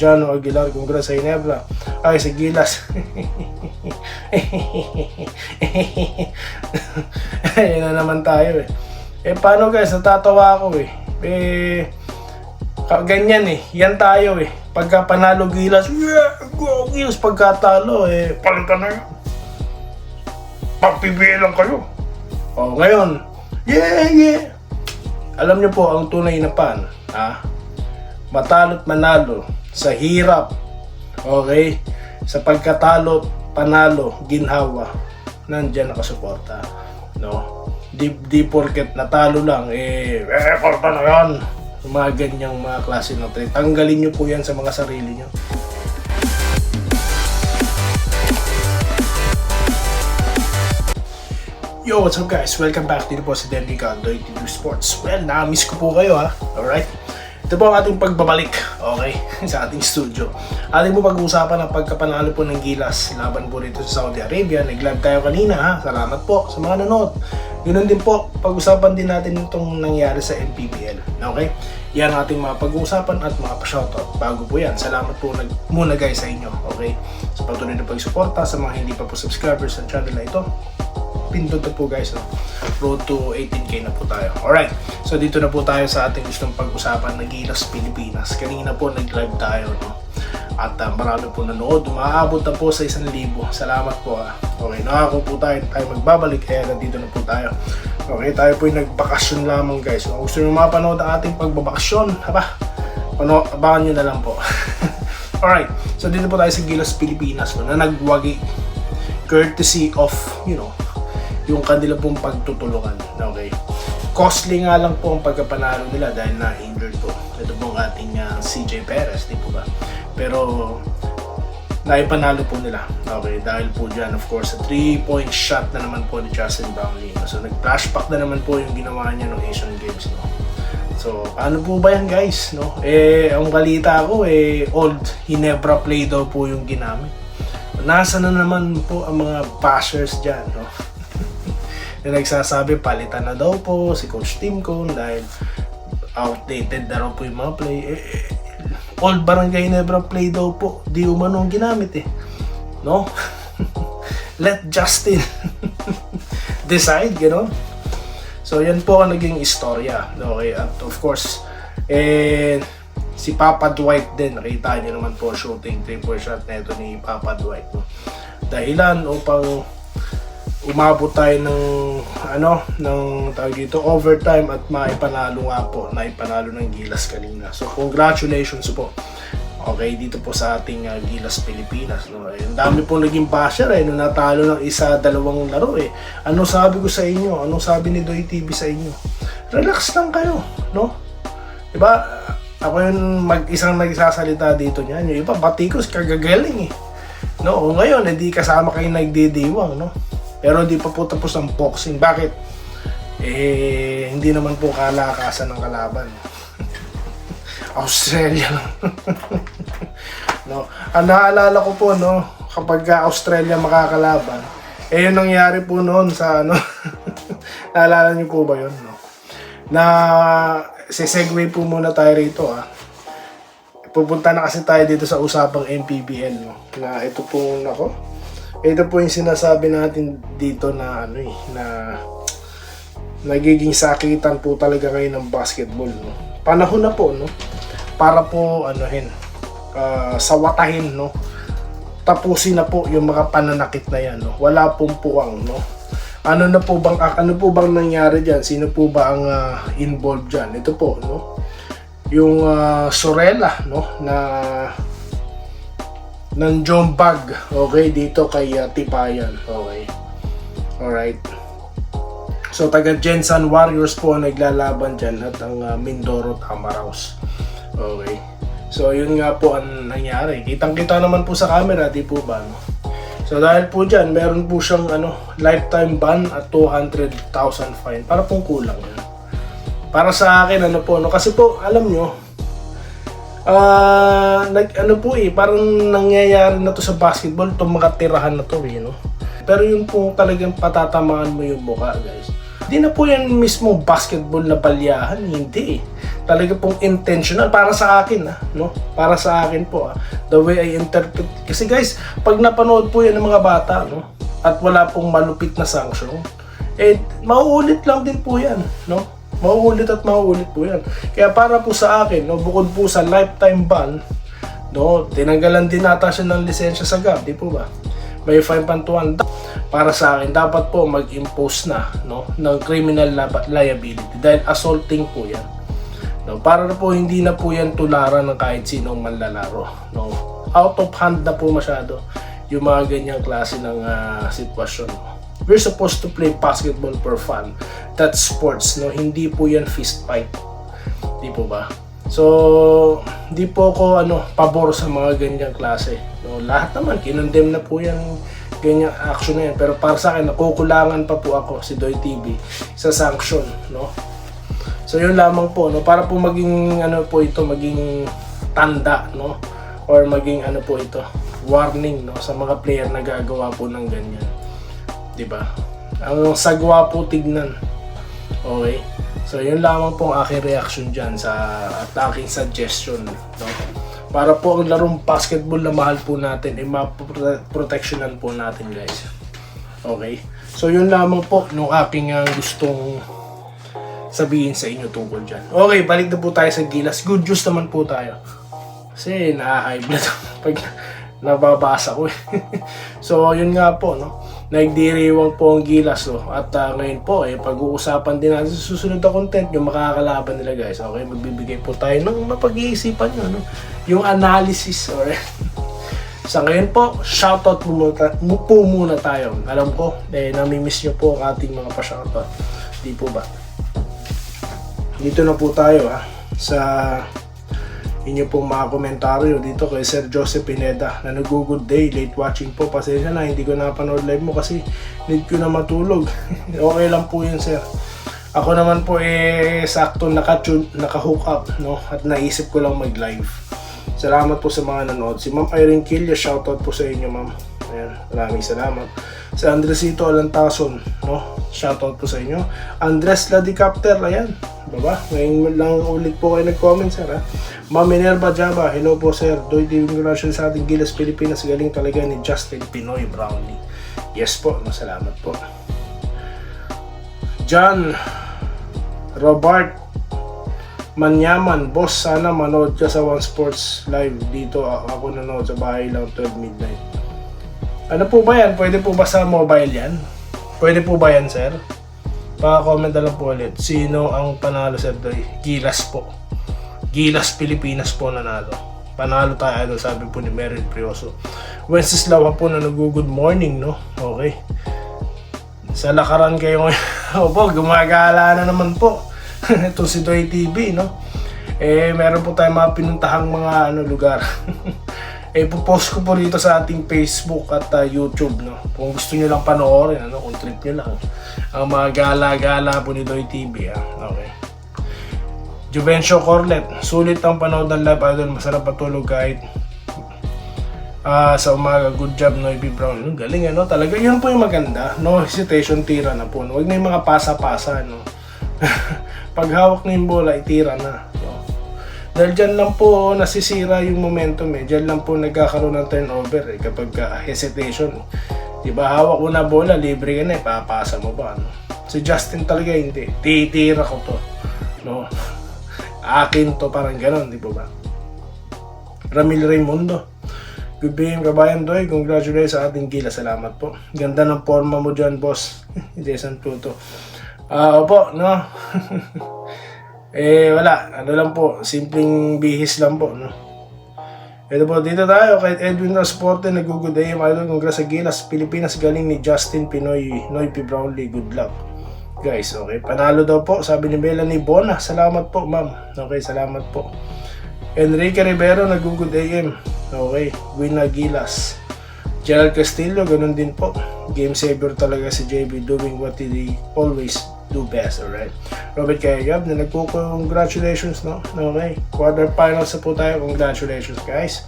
Jano Aguilar, congrats sa Ginebra. Ay, sa Gilas. Ayun na naman tayo paano guys, natatawa ako ganyan yan tayo Pagka panalo Gilas, yeah, go Gilas. Pagkatalo, palitan na yun. Pagpibilang kayo. Ngayon, yeah. Alam niyo po, ang tunay na pan, matalo't manalo sa hirap, okay? Sa pagkatalo, panalo, ginhawa, nandyan nakasuporta, no? Di porket natalo lang, porta na yan. Mga ganyang mga klase ng trade. Tanggalin nyo po yan sa mga sarili nyo. Yo, what's up guys? Welcome back dito po sa Denry Caldo, Doy Sports. Well, na-miss ko po kayo Alright? Ito po ang ating pagbabalik, okay, sa ating studio. Ating po pag-uusapan ang pagkapanalo po ng Gilas laban po rito sa Saudi Arabia. Nag-live tayo kanina Salamat po sa mga nanood. Ganoon din po, pag-usapan din natin itong nangyari sa MPBL. Okay? Yan ang ating mga pag-uusapan at mga pa-shoutout. Bago po yan, salamat po muna guys sa inyo. Okay? Sa patuloy na pag-suporta sa mga hindi pa po subscribers sa channel na ito. Pindot na po guys, road to 18k na po tayo. Alright, so dito na po tayo sa ating gustong pag-usapan na Gilas Pilipinas. Kanina po nag-live tayo, at marami po nanood. Umaabot na po sa 1,000. Salamat po Okay, nakako po tayo magbabalik, kaya nandito na po tayo. Okay, tayo po yung nagbakasyon lamang guys. Kung gusto nyo mapanood ang ating pagbabakasyon, abangan nyo na lang po. Alright, so dito po tayo sa Gilas Pilipinas na nagwagi courtesy of, yung kanila pong pagtutulungan. Okay. Costly nga lang po ang pagkapanalo nila dahil na-injured po. Ito po ang ating CJ Perez, di po ba? Pero naipanalo po nila. Okay, dahil po dyan, of course, a 3-point shot na naman po ni Justin Brownlee. So nag-flashback na naman po yung ginawa niya ng Asian Games. So, paano po ba yan guys? Ang balita ko, old Ginebra play daw po yung ginamit. Nasa na naman po ang mga bashers dyan, na nagsasabi palitan na daw po si Coach Tim Cone dahil outdated na raw po yung mga play. Old Barangay Ginebra play daw po, di umanong ginamit no? Let Justin decide, gano'n. So yan po ang naging istorya. Okay, at of course si Papa Dwight din, nakita niyo naman po shooting 3-point shot na ito ni Papa Dwight, dahilan upang umabot tayo ng tawag dito, overtime at maipanalo nga po, naipanalo ng Gilas kanina. So congratulations po. Okay, dito po sa ating Gilas Pilipinas, ang dami po naging basher nung natalo ng 1-2 laro Ano sabi ko sa inyo? Anong sabi ni Doy TV sa inyo? Relax lang kayo, diba? Ako yung isang nagsasalita dito niyan. Yung iba, batikos, kagagaling ngayon, hindi kasama kayo nagdidiwang, Pero hindi pa po tapos ang boxing. Bakit? Hindi naman po kalakasan ng kalaban. Australia lang. Ang naalala ko po, kapag Australia makakalaban, yung nangyari po noon sa naalala niyo po ba yun, Na segue po muna tayo rito, Pupunta na kasi tayo dito sa usapang MPBL, Na ito po, ito po yung sinasabi natin dito na na nagiging sakitan po talaga ngayon ng basketball, Panahon na po, para po sawatahin, tapusin na po yung mga pananakit na yan, Wala pong puwang, Ano po bang nangyari diyan? Sino po ba ang involved diyan? Ito po, yung Sorella, na ng Jombag, okay, dito kay Tipayan, okay. Alright. So taga Gensan Warriors po ang naglalaban dyan at ang Mindoro Tamaraws. Okay. So yun nga po ang nangyari. Kitang-kita naman po sa camera, di po ba? So dahil po dyan, meron po siyang lifetime ban at 200,000 fine. Para pong kulang yan. Para sa akin, kasi po, alam nyo, parang nangyayari na to sa basketball, itong mga tirahan na to, Pero yung po talagang patatamaan mo yung mukha, guys. Hindi na po yan mismo basketball na balyahan, hindi talaga pong intentional para sa akin, no? Para sa akin po, the way I interpret. Kasi guys, pag napanood po yan ng mga bata, no? At wala pong malupit na sanction, mauulit lang din po yan, no? Mauulit at mauulit po yan. Kaya para po sa akin, no, bukod po sa lifetime ban, no, tinanggalan din nata siya ng lisensya sa GAP, di po ba? May fine pantuan. Para sa akin, dapat po mag-impose na, no, ng criminal liability dahil assaulting po yan. No, para na po hindi na po yan tularan ng kahit sinong manlalaro. No? Out of hand na po masyado yung mga ganyang klase ng sitwasyon. We're supposed to play basketball for fun. That's sports, no? Hindi po yan fist fight. Di po ba? So, di po ako pabor sa mga ganyang klase. No, lahat naman kinondemn na po yan, ganyang action na yan. Pero para sa akin, nakukulangan pa po ako, si Doy TV, sa sanction, no? So, yun lamang po, no? Para po maging po ito, maging tanda, no? Or maging po ito, warning, no, sa mga player na gagawa po ng ganyan. 'Di ba? Ang sagwa po tignan. Okay? So, yun lamang po ang aking reaction diyan at aking suggestion, no? Para po ang larong basketball na mahal po natin ma-protectionan po natin, guys. Okay? So, yun lamang po nung aking gustong sabihin sa inyo tungkol dyan. Okay, balik na po tayo sa Gilas. Good news naman po tayo. Kasi na-high blood pag nababasa ko. So, yun nga po, no? Nagdiriwang po ang Gilas, no? At ngayon po, pag-uusapan din natin sa susunod na content yung makakalaban nila, guys. Okay, magbibigay po tayo ng mapag-iisipan nyo, no? Yung analysis, or sa ngayon po, shoutout po muna tayo. Alam ko, namimiss nyo po ang ating mga pa-shoutout. Di po ba? Dito na po tayo sa inyo pong mga komentaryo dito kay Sir Joseph Pineda na nag-good day, late watching po. Pasensya na, hindi ko napanood live mo kasi need ko na matulog. Okay lang po yun, sir. Ako naman po sakto naka-hook up, no? At naisip ko lang mag-live. Salamat po sa mga nanood. Si Ma'am Irene Kilya, shoutout po sa inyo, ma'am. Ayan, maraming salamat. Si Andresito Alantason, no? Shoutout po sa inyo. Andres Ladicapter, ayan. Baba, ngayon lang ulit po kayo nag-comment, sir, Ma'am Minerva Java, hello po, sir. Doy TV, congratulations sa ating Gilas Pilipinas. Galing talaga ni Justin Pinoy Brownlee. Yes po, salamat po. John Robert Manyaman, boss, sana manood ka sa One Sports Live. Dito ako nanood sa bahay lang, 12 midnight. Ano po ba yan? Pwede po ba sa mobile yan? Pwede po ba yan, sir? Pa-comment na lang po ulit. Sino ang panalo, sir Doy? Gilas po. Gilas Pilipinas po nanalo. Panalo tayo, sabi po ni Meryl Prioso. Wenceslao po na nag-good morning, no? Okay. Sa lakaran kayo ngayon. Opo, gumagala na naman po. Ito si Doy TV, no? Meron po tayong mga pinuntahang mga lugar. Ipopost ko po dito sa ating Facebook at YouTube, no? Kung gusto nyo lang panoorin, kung trip nyo lang. Ang mga gala-gala po ni Doy TV, Okay. Juvencio Corlet, sulit ang panood ng live, idol. Masarap patulog kahit sa umaga. Good job, Noivy Brown. Galing, talaga yun po yung maganda. No hesitation, tira na po. Huwag na yung mga pasa-pasa, no? Pag hawak na yung bola, itira na. Dahil dyan lang po nasisira yung momentum, Dyan lang po nagkakaroon ng turnover, kapag hesitation. Diba, hawak mo na bola, libre ka na, papasa mo ba, Si Justin talaga hindi. Titira ko to, no? Akin to, parang ganon, di ba? Ramil Raimundo, good evening, kabayan Doy. Congratulations sa ating Gilas. Salamat po. Ganda ng forma mo dyan, boss. Jason Tuto. Opo, no? Wala. Lang po. Simpleng bihis lang po, no? Ito po, dito tayo. Kay Edwin Transporte, nag-good day. Idol, congrats sa Gilas Pilipinas. Galing ni Justin Pinoy, Noivy Brownlee. Good luck, guys. Okay, panalo daw po. Sabi ni Melanie Bona. Salamat po, ma'am. Okay, salamat po. Enrique Rivero, nag-good AM. Okay, win na Gilas. Gerald Castillo, ganun din po. Game saver talaga si JB, doing what he always do best, alright. Robert Kayagab, na nagpo-congratulations, no? Okay, quarterfinals na po tayo. Congratulations, guys.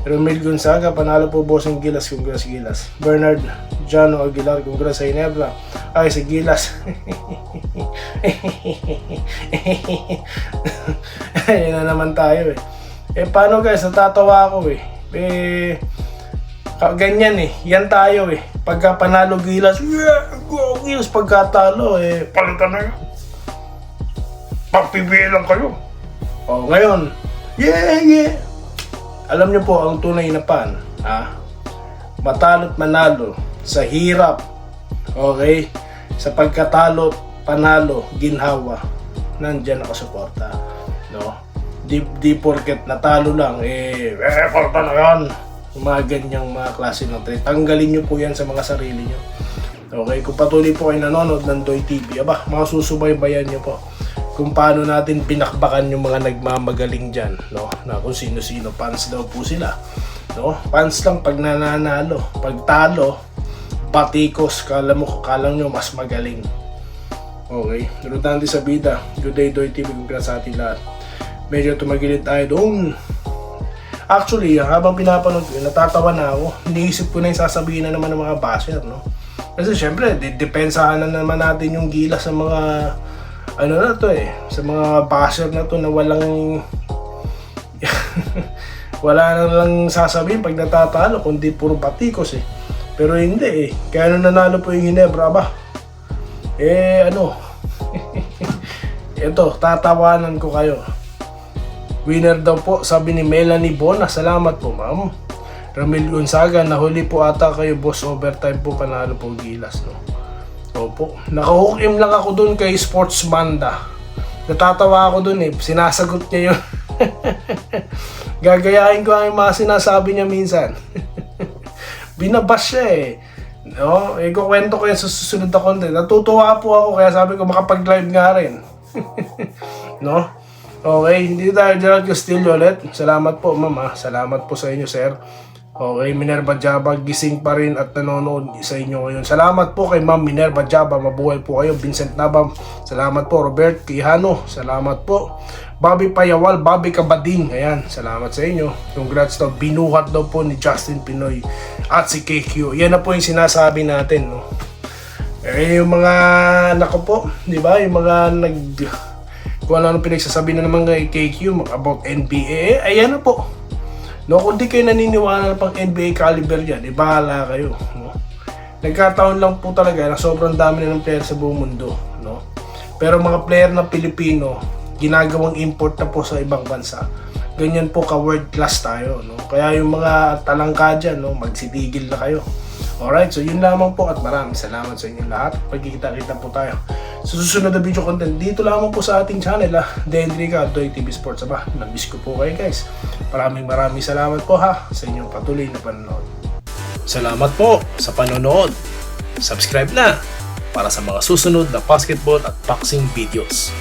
Romel Gonzaga, panalo po, bossing Gilas. Congrats, Gilas. Bernard Jano Aguilar, congrats sa Inebra. Ay, si Gilas. Ayun na naman tayo eh. Paano guys, natatawa ako eh. Ganyan eh. Yan tayo eh. Pagka panalo Gilas, yeah, go Gilas. Pagka talo palitan na yun. Pagpibilang kayo. Ngayon, yeah. Alam niyo po ang tunay na pan, matalo't manalo sa hirap. Okay? Sa pagkatalo, panalo, ginhawa, nandyan ako suporta. No? Di porket natalo lang, porta na yan. Mga ganyang mga klase ng trade. Tanggalin nyo po yan sa mga sarili nyo. Okay? Kung patuloy po kayo nanonood ng Doy TV, mga susubaybayan nyo po kung paano natin pinakbakan yung mga nagmamagaling dyan, no? Na kung sino-sino, fans daw po sila, no? Fans lang pag nananalo, pag talo, batikos, kala nyo mas magaling. Okay, nalutante sa bida. Good day Doy TV, congrats sa ating lahat. Medyo tumagilid tayo doon. Actually, habang pinapanood ko, natatawa na ako. Iniisip ko na yung sasabihin na naman ng mga basher, no? Kasi syempre, depensahan na naman natin yung Gilas sa mga sa mga basher na to na walang wala na lang sasabihin pag natatalo kundi puro batikos pero hindi kaya nung nanalo po yung Ginebra ito tatawanan ko kayo. Winner daw po, sabi ni Melanie Bona. Salamat po ma'am. Ramil Gonzaga, nahuli po ata kayo boss, overtime po panalo po Gilas, no? Opo. Naka-hook-in lang ako dun kay Sports Banda. Natatawa ako dun sinasagot niya yun. Gagayahin ko ang mga sinasabi niya minsan. Binabash siya No? Ikukwento ko yan sa susunod na content. Natutuwa po ako kaya sabi ko makapag-live nga rin. No? Okay, hindi tayo Gerald Castillo ulit. Salamat po ma'am. Salamat po sa inyo sir. Okay, Minerva Jaba, gising pa rin at nanonood sa inyo ngayon. Salamat po kay Ma'am Minerva Jaba, mabuhay po kayo. Vincent Nabam, salamat po. Robert Quijano, salamat po. Bobby Payawal, Bobby Kabading, ayan, salamat sa inyo. Congrats daw, binuhat daw po ni Justin Pinoy at si KQ. Yan na po yung sinasabi natin, no? Yung mga, nako po, di ba? Yung mga kung ano pinagsasabi na naman kay KQ about NBA, ayan na po. No, kung di kayo naniniwala na pang NBA caliber yan, bahala kayo. No? Nagkataon lang po talaga na sobrang dami na ng player sa buong mundo. No? Pero mga player na Pilipino, ginagawang import na po sa ibang bansa. Ganyan po ka-world class tayo. No? Kaya yung mga talangka dyan, magsitigil na kayo. Alright, so yun lamang po at maraming salamat sa inyo lahat. Pagkikita-kita po tayo sa susunod na video content dito lamang po sa ating channel, Dendrica Doy TV Sports. Namiss ko po kayo guys. Maraming salamat po sa inyong patuloy na panonood. Salamat po sa panonood. Subscribe na para sa mga susunod na basketball at boxing videos.